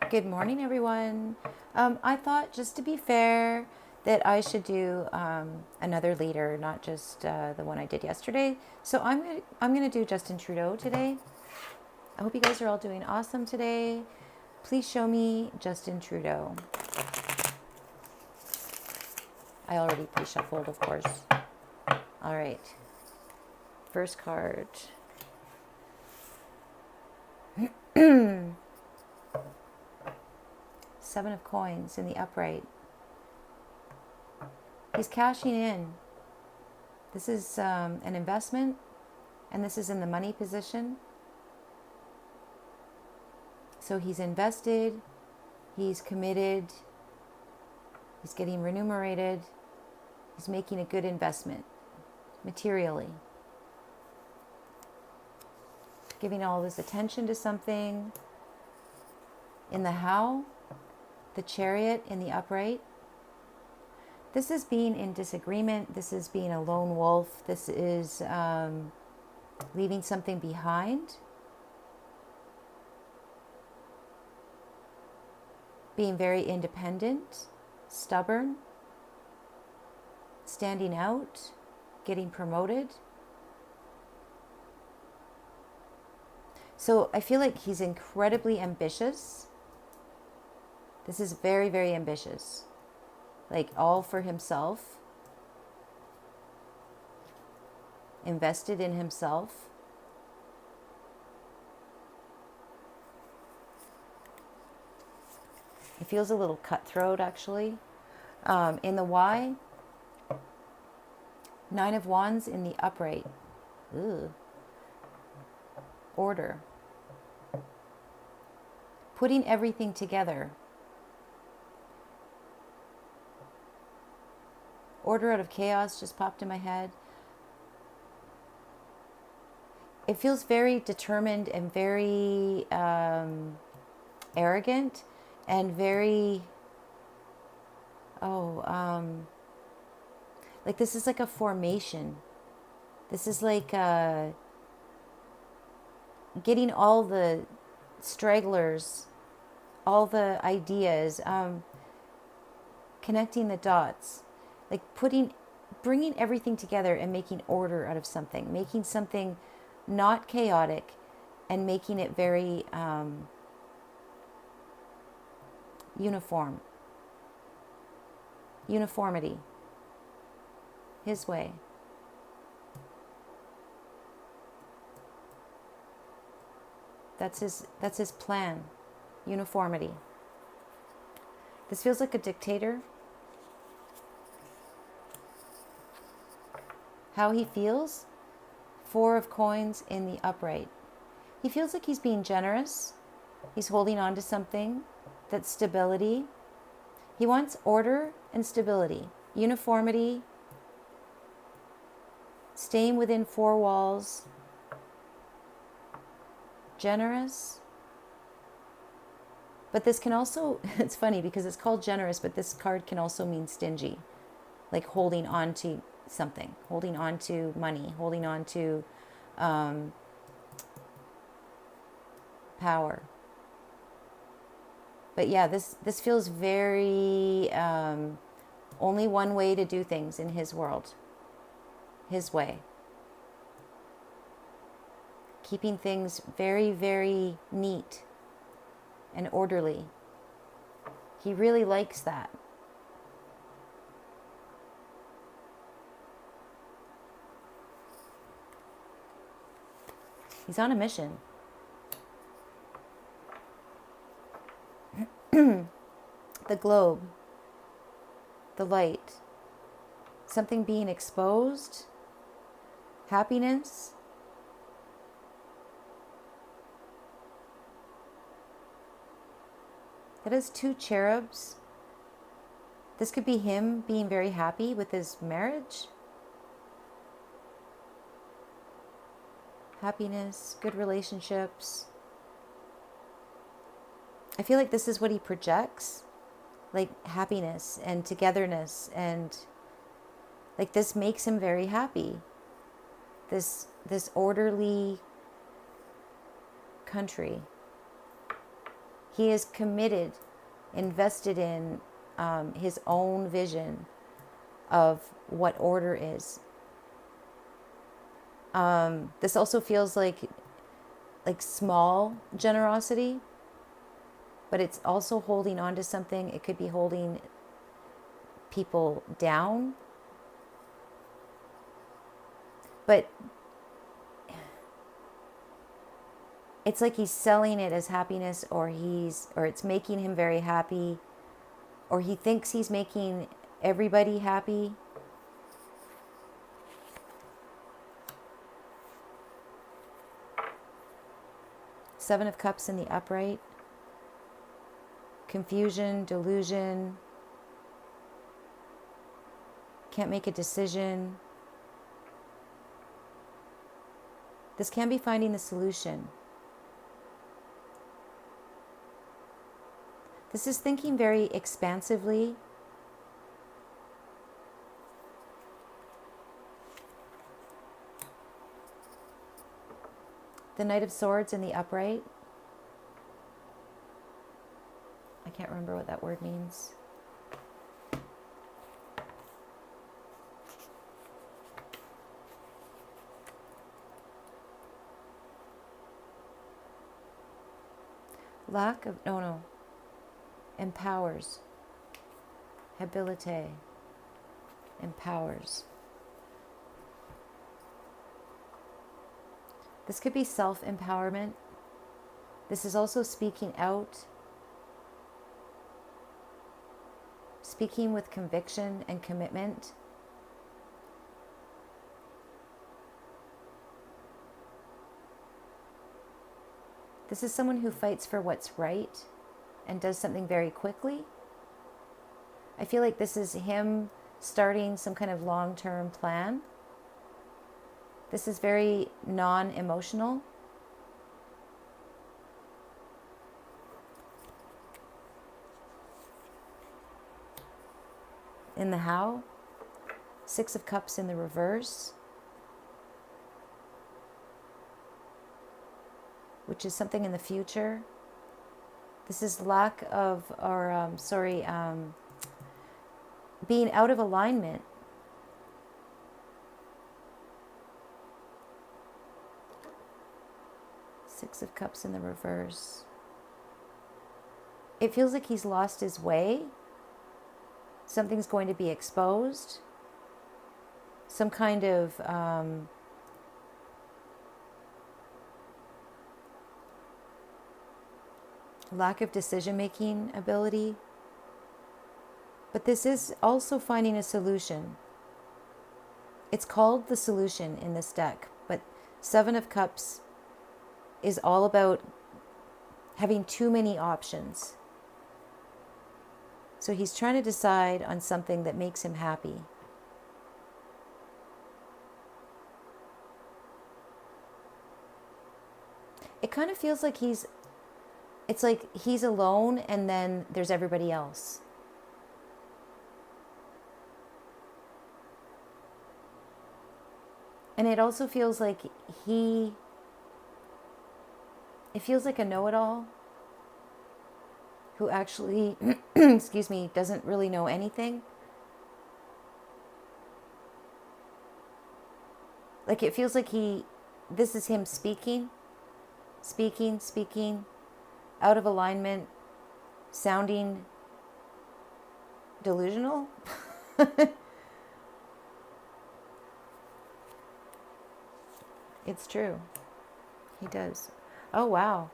Good morning, everyone. I thought, just to be fair, that I should do another leader, not just the one I did yesterday. So I'm gonna do Justin Trudeau today. I hope you guys are all doing awesome today. Please show me Justin Trudeau. I already pre-shuffled, of course. All right. First card. Seven of coins in the upright. He's cashing in. This is an investment, and this is in the money position. So he's invested, he's committed, he's getting remunerated, he's making a good investment materially. Giving all this attention to something. In the how, the Chariot in the upright. This is being in disagreement. This is being a lone wolf. This is leaving something behind. Being very independent, stubborn, standing out, getting promoted. So I feel like he's incredibly ambitious. This is very, very ambitious. Like all for himself. Invested in himself. It feels a little cutthroat, actually. In the why, Nine of Wands in the upright. Ooh. Order. Putting everything together. Order out of chaos just popped in my head. It feels very determined and very arrogant and very, like this is like a formation. This is like getting all the stragglers, all the ideas, connecting the dots. Like bringing everything together and making order out of something, making something not chaotic, and making it very uniformity, his way. That's his plan, uniformity. This feels like a dictator. How he feels, Four of Coins in the upright. He feels like he's being generous. He's holding on to something. That's stability. He wants order and stability, uniformity, staying within four walls, generous. But this can also, it's funny because it's called generous, but this card can also mean stingy, like holding on to something, holding on to money, holding on to power. But yeah, this feels very only one way to do things in his world, his way. Keeping things very, very neat and orderly. He really likes that. He's on a mission. The globe, the light, something being exposed, happiness. That is two cherubs. This could be him being very happy with his marriage. Happiness, good relationships. I feel like this is what he projects, like happiness and togetherness, and like this makes him very happy. This orderly country. He is committed, invested in his own vision of what order is. This also feels like small generosity, but it's also holding on to something. It could be holding people down, but it's like he's selling it as happiness, or it's making him very happy, or he thinks he's making everybody happy. Seven of Cups in the upright. Confusion, delusion. Can't make a decision. This can be finding the solution. This is thinking very expansively. The Knight of Swords in the upright. I can't remember what that word means. Lack of, no. Empowers. Habilite. Empowers. This could be self-empowerment. This is also speaking out. Speaking with conviction and commitment. This is someone who fights for what's right and does something very quickly. I feel like this is him starting some kind of long-term plan. This is very non-emotional. In the how, Six of Cups in the reverse, which is something in the future. This is lack of, or being out of alignment. Six of Cups in the reverse. It feels like he's lost his way. Something's going to be exposed. Some kind of lack of decision-making ability. But this is also finding a solution. It's called the solution in this deck, but Seven of Cups is all about having too many options. So he's trying to decide on something that makes him happy. It kind of feels like it's like he's alone and then there's everybody else. And it also feels like it feels like a know-it-all who actually, excuse me, doesn't really know anything. Like it feels like this is him speaking, out of alignment, sounding delusional. It's true. He does. Oh, wow.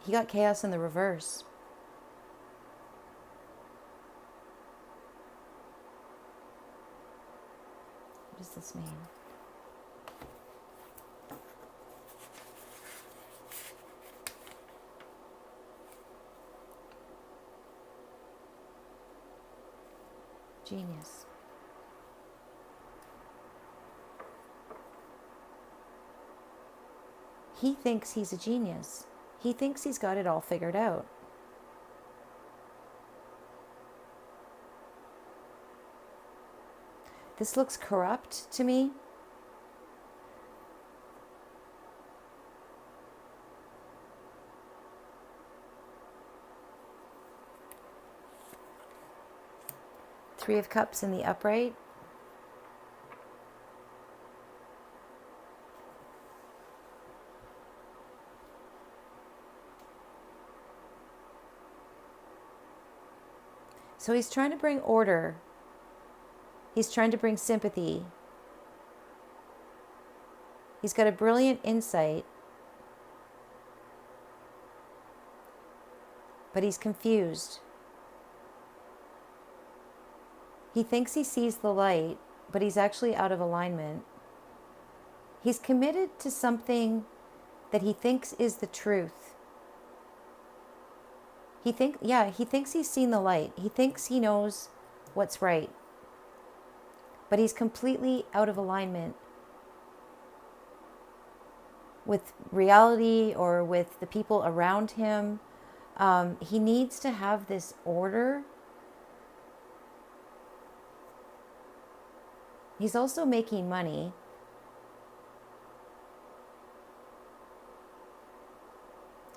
He got chaos in the reverse. What does this mean? Genius. He thinks he's a genius. He thinks he's got it all figured out. This looks corrupt to me. Three of Cups in the upright. So he's trying to bring order. He's trying to bring sympathy. He's got a brilliant insight, but he's confused. He thinks he sees the light, but he's actually out of alignment. He's committed to something that he thinks is the truth. He thinks he's seen the light. He thinks he knows what's right. But he's completely out of alignment with reality or with the people around him. He needs to have this order. He's also making money.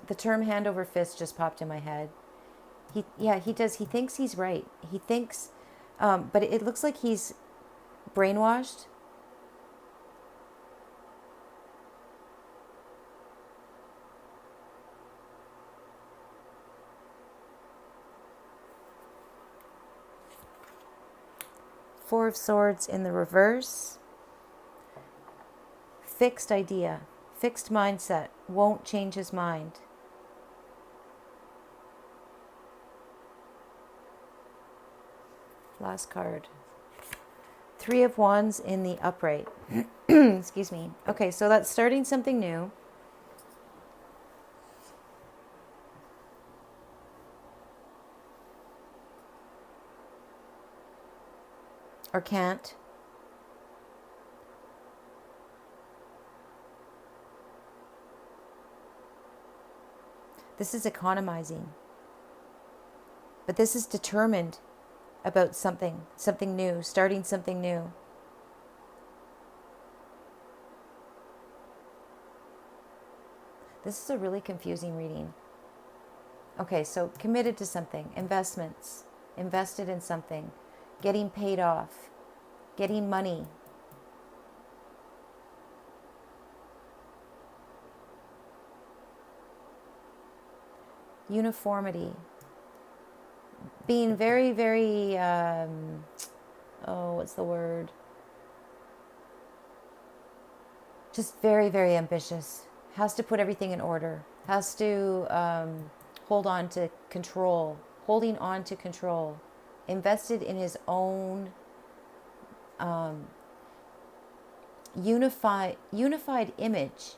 The term hand over fist just popped in my head. He does. He thinks he's right. He thinks, but it looks like he's brainwashed. Four of Swords in the reverse. Fixed idea, fixed mindset, won't change his mind. Last card. Three of Wands in the upright. Excuse me. Okay, so that's starting something new. Or can't. This is economizing. But this is determined about something new, starting something new. This is a really confusing reading. Okay, so committed to something, investments, invested in something, getting paid off, getting money. Uniformity. Being very, very, what's the word? Just very, very ambitious. Has to put everything in order. Has to hold on to control. Holding on to control. Invested in his own unified image.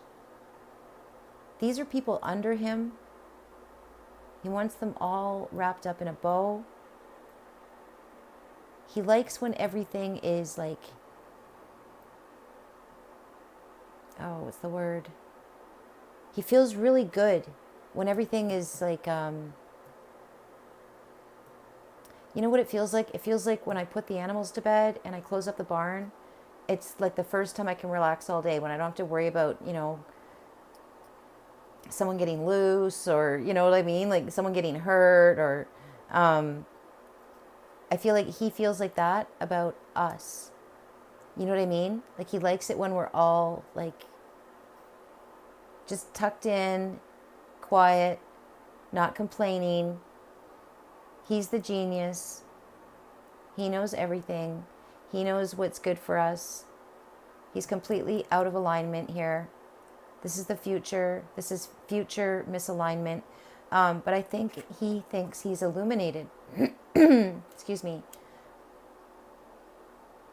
These are people under him. He wants them all wrapped up in a bow. He likes when everything is like, what's the word? He feels really good when everything is like, you know what it feels like? It feels like when I put the animals to bed and I close up the barn, it's like the first time I can relax all day when I don't have to worry about, someone getting loose or, you know what I mean? Like someone getting hurt or, I feel like he feels like that about us. You know what I mean? Like he likes it when we're all like just tucked in, quiet, not complaining. He's the genius. He knows everything. He knows what's good for us. He's completely out of alignment here. This is the future. This is future misalignment. But I think he thinks he's illuminated. Excuse me.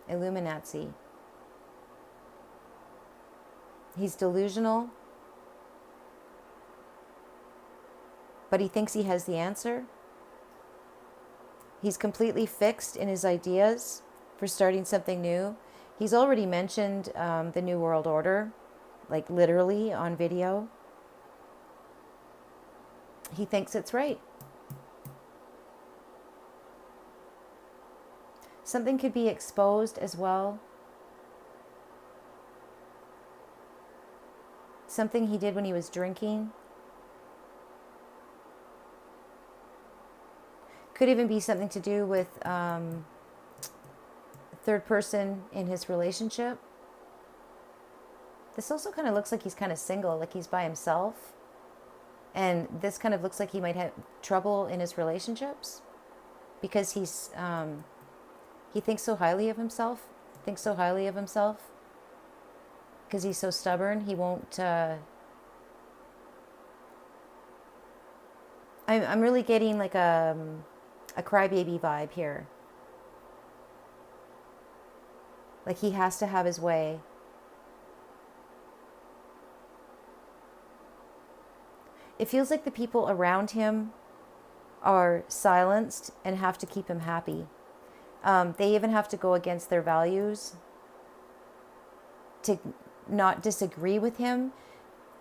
Illuminati. He's delusional. But he thinks he has the answer. He's completely fixed in his ideas for starting something new. He's already mentioned the New World Order, like literally on video. He thinks it's right. Something could be exposed as well. Something he did when he was drinking. Could even be something to do with third person in his relationship. This also kind of looks like he's kind of single, like he's by himself. And this kind of looks like he might have trouble in his relationships because he thinks so highly of himself, because he's so stubborn. He won't, I'm really getting like a crybaby vibe here. Like he has to have his way. It feels like the people around him are silenced and have to keep him happy. They even have to go against their values to not disagree with him.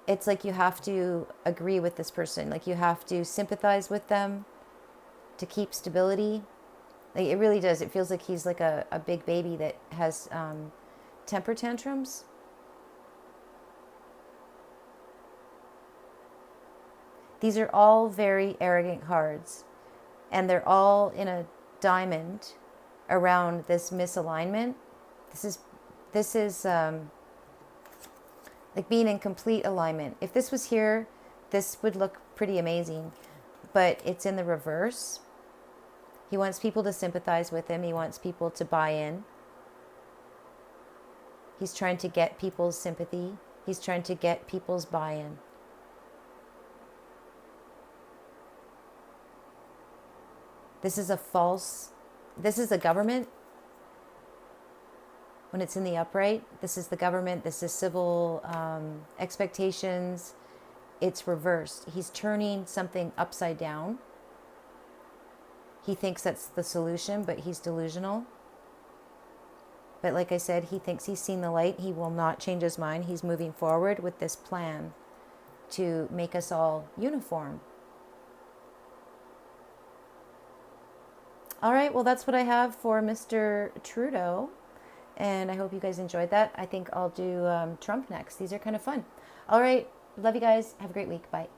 It's like you have to agree with this person. Like you have to sympathize with them to keep stability. Like it really does. It feels like he's like a big baby that has temper tantrums. These are all very arrogant cards, and they're all in a diamond around this misalignment. This is like being in complete alignment. If this was here, this would look pretty amazing, but it's in the reverse. He wants people to sympathize with him. He wants people to buy in. He's trying to get people's sympathy. He's trying to get people's buy-in. This is a government. When it's in the upright, this is the government. This is civil expectations. It's reversed. He's turning something upside down. He thinks that's the solution, but he's delusional. But like I said, he thinks he's seen the light. He will not change his mind. He's moving forward with this plan to make us all uniform. All right, well, that's what I have for Mr. Trudeau. And I hope you guys enjoyed that. I think I'll do Trump next. These are kind of fun. All right, love you guys. Have a great week. Bye.